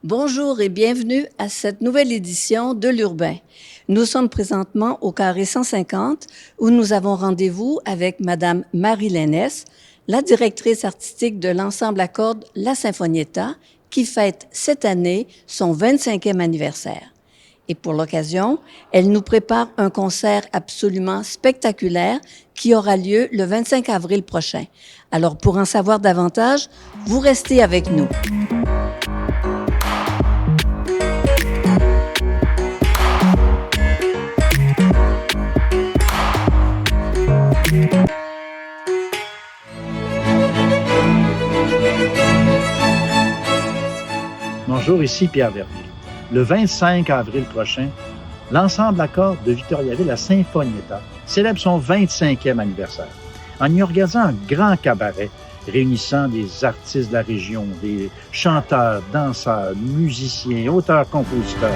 Bonjour et bienvenue à cette nouvelle édition de l'Urbain. Nous sommes présentement au carré 150 où nous avons rendez-vous avec Madame Marie Lénès, la directrice artistique de l'ensemble à cordes La Sinfonietta, qui fête cette année son 25e anniversaire. Et pour l'occasion, elle nous prépare un concert absolument spectaculaire qui aura lieu le 25 avril prochain. Alors pour en savoir davantage, vous restez avec nous. Bonjour, ici Pierre Verville. Le 25 avril prochain, l'ensemble à cordes de Victoriaville, la Sinfonietta, célèbre son 25e anniversaire en y organisant un grand cabaret réunissant des artistes de la région, des chanteurs, danseurs, musiciens, auteurs, compositeurs.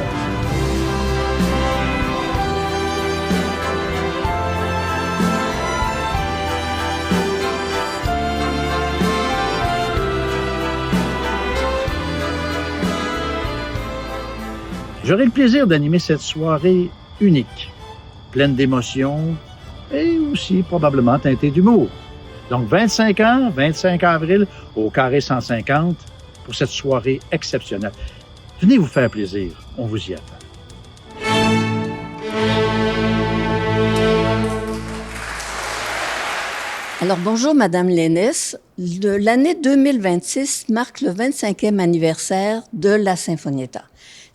J'aurai le plaisir d'animer cette soirée unique, pleine d'émotions et aussi probablement teintée d'humour. Donc 25 ans, 25 avril, au carré 150, pour cette soirée exceptionnelle. Venez vous faire plaisir, on vous y attend. Alors bonjour Madame Lénès. L'année 2026 marque le 25e anniversaire de la Sinfonietta.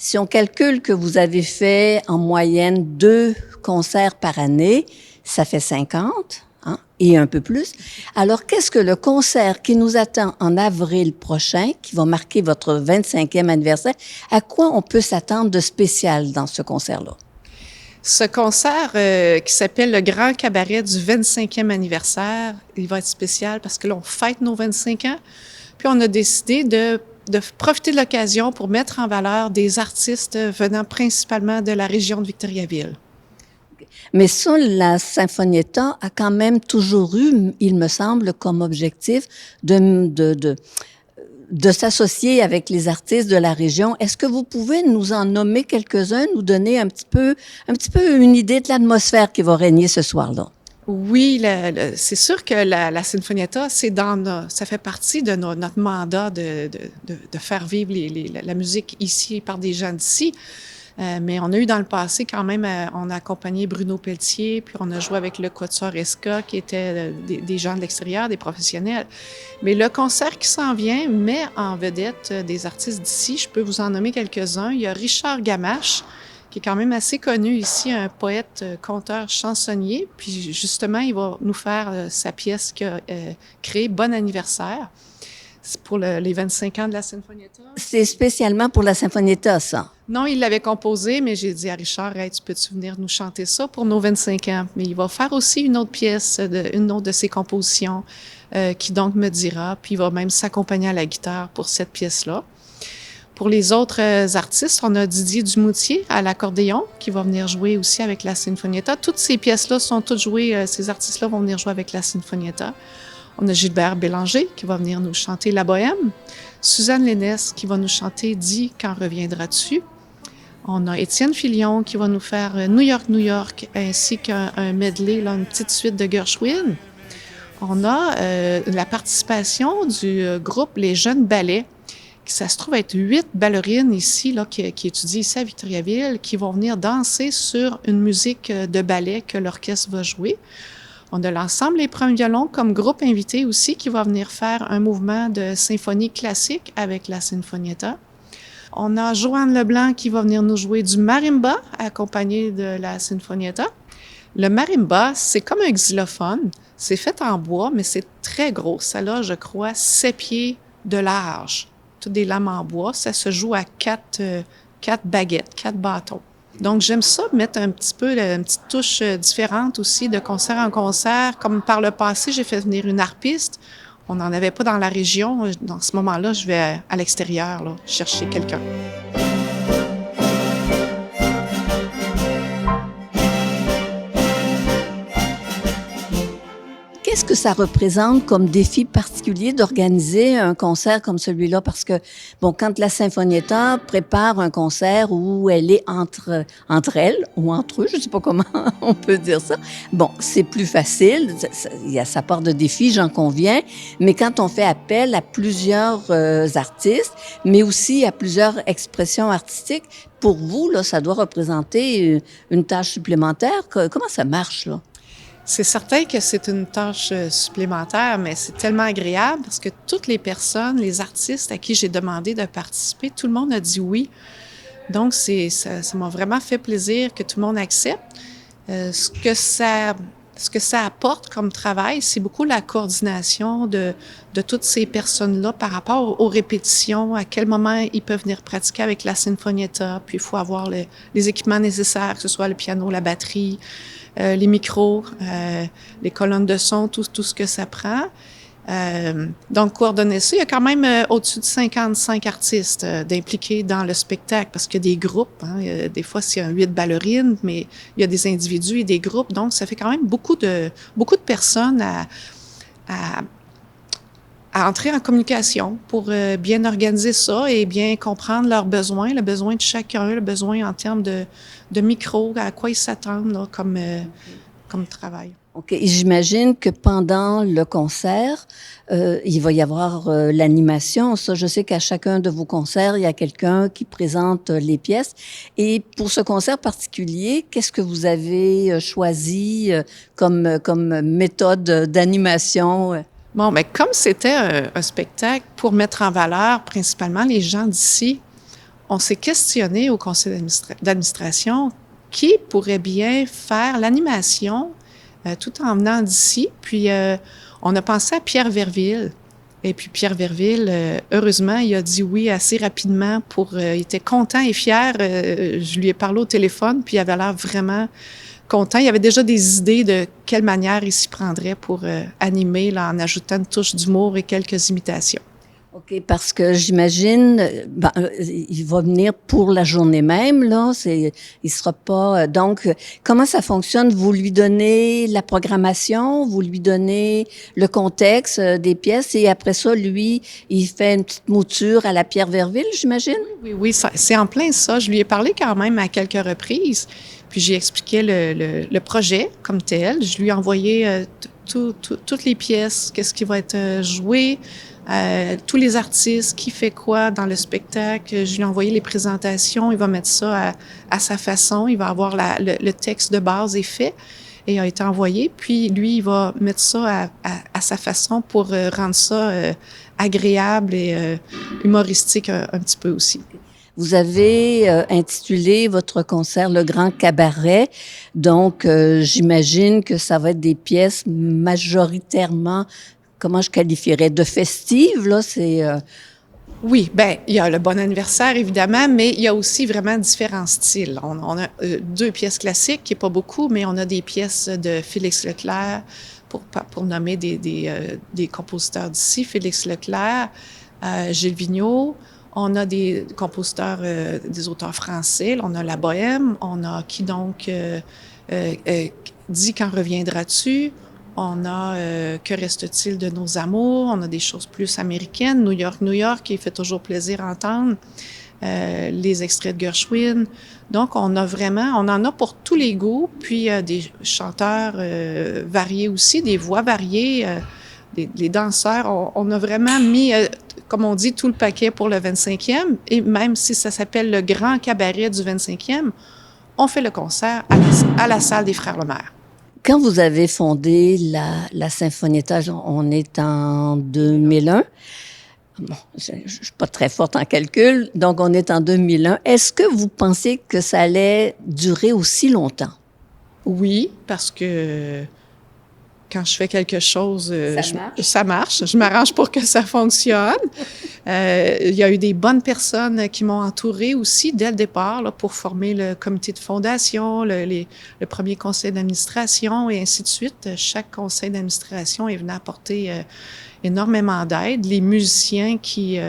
Si on calcule que vous avez fait en moyenne 2 concerts par année, ça fait 50, hein, et un peu plus. Alors, qu'est-ce que le concert qui nous attend en avril prochain, qui va marquer votre 25e anniversaire, à quoi on peut s'attendre de spécial dans ce concert-là? Ce concert qui s'appelle le Grand Cabaret du 25e anniversaire, il va être spécial parce que là, on fête nos 25 ans. Puis on a décidé de profiter de l'occasion pour mettre en valeur des artistes venant principalement de la région de Victoriaville. Mais ça, la Sinfonietta a quand même toujours eu, il me semble, comme objectif de s'associer avec les artistes de la région. Est-ce que vous pouvez nous en nommer quelques-uns, nous donner un petit peu une idée de l'atmosphère qui va régner ce soir-là? Oui, c'est sûr que la Sinfonietta, ça fait partie de notre mandat de faire vivre la musique ici par des gens d'ici. Mais on a eu dans le passé quand même, on a accompagné Bruno Pelletier, puis on a joué avec le Quatuor Esca, qui étaient des gens de l'extérieur, des professionnels. Mais le concert qui s'en vient met en vedette des artistes d'ici. Je peux vous en nommer quelques-uns. Il y a Richard Gamache, qui est quand même assez connu ici, un poète, conteur, chansonnier. Puis justement, il va nous faire sa pièce qu'il a créée, Bon anniversaire. C'est pour les 25 ans de la Sinfonietta. C'est spécialement pour la Sinfonietta, ça? Non, il l'avait composé, mais j'ai dit à Richard, hey, tu peux-tu venir nous chanter ça pour nos 25 ans? Mais il va faire aussi une autre pièce, une autre de ses compositions, qui donc me dira, puis il va même s'accompagner à la guitare pour cette pièce-là. Pour les autres artistes, on a Didier Dumoutier à l'accordéon qui va venir jouer aussi avec la Sinfonietta. Toutes ces pièces-là sont toutes jouées, ces artistes-là vont venir jouer avec la Sinfonietta. On a Gilbert Bélanger qui va venir nous chanter La Bohème. Suzanne Lénès qui va nous chanter Dis quand reviendras-tu. On a Étienne Filion qui va nous faire New York, New York, ainsi qu'un medley, là, une petite suite de Gershwin. On a la participation du groupe Les Jeunes Ballets. Ça se trouve être 8 ballerines ici, là, qui étudient ici à Victoriaville, qui vont venir danser sur une musique de ballet que l'orchestre va jouer. On a l'ensemble Les Premiers Violons comme groupe invité aussi qui va venir faire un mouvement de symphonie classique avec la Sinfonietta. On a Joanne Leblanc qui va venir nous jouer du marimba accompagné de la Sinfonietta. Le marimba, c'est comme un xylophone. C'est fait en bois, mais c'est très gros. Ça a, je crois, 7 pieds de large. Toutes des lames en bois. Ça se joue à 4 baguettes, 4 bâtons. Donc, j'aime ça, mettre un petit peu une petite touche différente aussi de concert en concert. Comme par le passé, j'ai fait venir une harpiste. On n'en avait pas dans la région. Dans ce moment-là, je vais à l'extérieur là, chercher quelqu'un. Qu'est-ce Qu'est-ce que ça représente comme défi particulier d'organiser un concert comme celui-là? Parce que, bon, quand la Sinfonietta prépare un concert où elle est entre elles ou entre eux, je ne sais pas comment on peut dire ça, bon, c'est plus facile, ça part de défi, j'en conviens, mais quand on fait appel à plusieurs artistes, mais aussi à plusieurs expressions artistiques, pour vous, là, ça doit représenter une tâche supplémentaire. Comment ça marche, là? C'est certain que c'est une tâche supplémentaire, mais c'est tellement agréable parce que toutes les personnes, les artistes à qui j'ai demandé de participer, tout le monde a dit oui. Donc, ça m'a vraiment fait plaisir que tout le monde accepte. Ce que ça apporte comme travail, c'est beaucoup la coordination de toutes ces personnes-là par rapport aux répétitions, à quel moment ils peuvent venir pratiquer avec la Sinfonietta, puis il faut avoir les équipements nécessaires, que ce soit le piano, la batterie, les micros, les colonnes de son, tout ce que ça prend. Donc, coordonner ça, il y a quand même au-dessus de 55 artistes d'impliqués dans le spectacle parce qu'il y a des groupes. Hein, des fois, c'est 8 ballerines, mais il y a des individus et des groupes. Donc, ça fait quand même beaucoup de personnes à entrer en communication pour bien organiser ça et bien comprendre leurs besoins, le besoin de chacun, le besoin en termes de micro, à quoi ils s'attendent là, comme travail. OK. Et j'imagine que pendant le concert, il va y avoir l'animation. Ça, je sais qu'à chacun de vos concerts, il y a quelqu'un qui présente les pièces. Et pour ce concert particulier, qu'est-ce que vous avez choisi comme méthode d'animation? Bon, mais comme c'était un spectacle pour mettre en valeur principalement les gens d'ici, on s'est questionné au conseil d'administration qui pourrait bien faire l'animation tout en venant d'ici. Puis, on a pensé à Pierre Verville. Et puis, Pierre Verville, heureusement, il a dit oui assez rapidement il était content et fier. Je lui ai parlé au téléphone, puis il avait l'air vraiment content. Il y avait déjà des idées de quelle manière il s'y prendrait pour animer, là, en ajoutant une touche d'humour et quelques imitations. OK, parce que j'imagine, il va venir pour la journée même, là. Il sera pas. Donc, comment ça fonctionne? Vous lui donnez la programmation, vous lui donnez le contexte des pièces, et après ça, lui, il fait une petite mouture à la Pierre Verville, j'imagine? Oui, c'est en plein ça. Je lui ai parlé quand même à quelques reprises, puis j'ai expliqué le projet comme tel. Je lui ai envoyé toutes les pièces, qu'est-ce qui va être joué. Tous les artistes, qui fait quoi dans le spectacle. Je lui ai envoyé les présentations. Il va mettre ça à sa façon. Il va avoir le texte de base est fait et a été envoyé. Puis lui, il va mettre ça à sa façon pour rendre ça agréable et humoristique un petit peu aussi. Vous avez intitulé votre concert Le Grand Cabaret. Donc, j'imagine que ça va être des pièces majoritairement, comment je qualifierais, de festives, là, c'est... Oui, bien, il y a le Bon Anniversaire, évidemment, mais il y a aussi vraiment différents styles. On a 2 pièces classiques, qui n'est pas beaucoup, mais on a des pièces de Félix Leclerc, pour nommer des compositeurs d'ici, Félix Leclerc, Gilles Vigneault. On a des compositeurs, des auteurs français. On a La Bohème. On a qui donc dit Quand reviendras-tu? On a Que reste-t-il de nos amours? On a des choses plus américaines. New York, New York, qui fait toujours plaisir à entendre. Les extraits de Gershwin. Donc, on en a pour tous les goûts. Puis, des chanteurs variés aussi, des voix variées, les danseurs. On a vraiment mis, comme on dit, tout le paquet pour le 25e. Et même si ça s'appelle le Grand Cabaret du 25e, on fait le concert à la salle des Frères Lemaire. Quand vous avez fondé la Sinfonietta, on est en 2001. Bon, je ne suis pas très forte en calcul, donc on est en 2001. Est-ce que vous pensez que ça allait durer aussi longtemps? Oui, parce que quand je fais quelque chose, ça marche. Je m'arrange pour que ça fonctionne. Il y a eu des bonnes personnes qui m'ont entourée aussi dès le départ là, pour former le comité de fondation, le premier conseil d'administration et ainsi de suite. Chaque conseil d'administration est venu apporter énormément d'aide. Les musiciens qui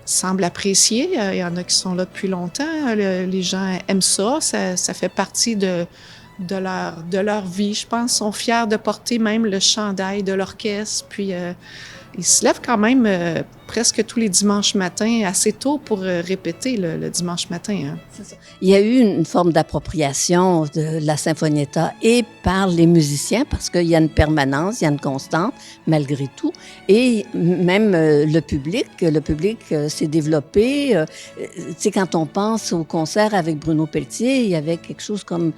semblent apprécier, il y en a qui sont là depuis longtemps. Les gens aiment ça. Ça fait partie de de leur vie, je pense, sont fiers de porter même le chandail de l'orchestre. Puis ils se lèvent quand même presque tous les dimanches matins assez tôt pour répéter le dimanche matin. Hein. C'est ça. Il y a eu une forme d'appropriation de la Sinfonietta et par les musiciens parce qu'il y a une permanence, il y a une constante malgré tout. Et même le public s'est développé. Tu sais, quand on pense au concert avec Bruno Pelletier, il y avait quelque chose comme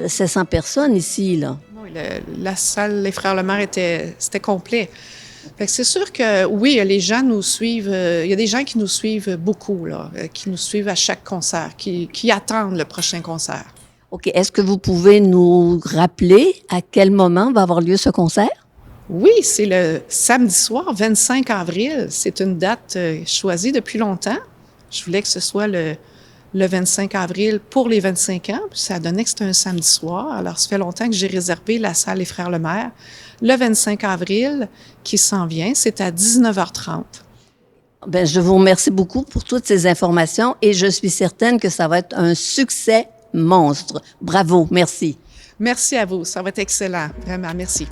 700 personnes ici, là. Oui, la salle Les Frères Lemaire c'était complet. Fait que c'est sûr que, oui, les gens nous suivent. Il y a des gens qui nous suivent beaucoup, là, qui nous suivent à chaque concert, qui attendent le prochain concert. OK. Est-ce que vous pouvez nous rappeler à quel moment va avoir lieu ce concert? Oui, c'est le samedi soir, 25 avril. C'est une date choisie depuis longtemps. Je voulais que ce soit le 25 avril pour les 25 ans. Puis ça donnait que c'était un samedi soir. Alors, ça fait longtemps que j'ai réservé la salle Les Frères Lemaire. Le 25 avril qui s'en vient, c'est à 19h30. Bien, je vous remercie beaucoup pour toutes ces informations et je suis certaine que ça va être un succès monstre. Bravo, merci. Merci à vous. Ça va être excellent. Vraiment, merci.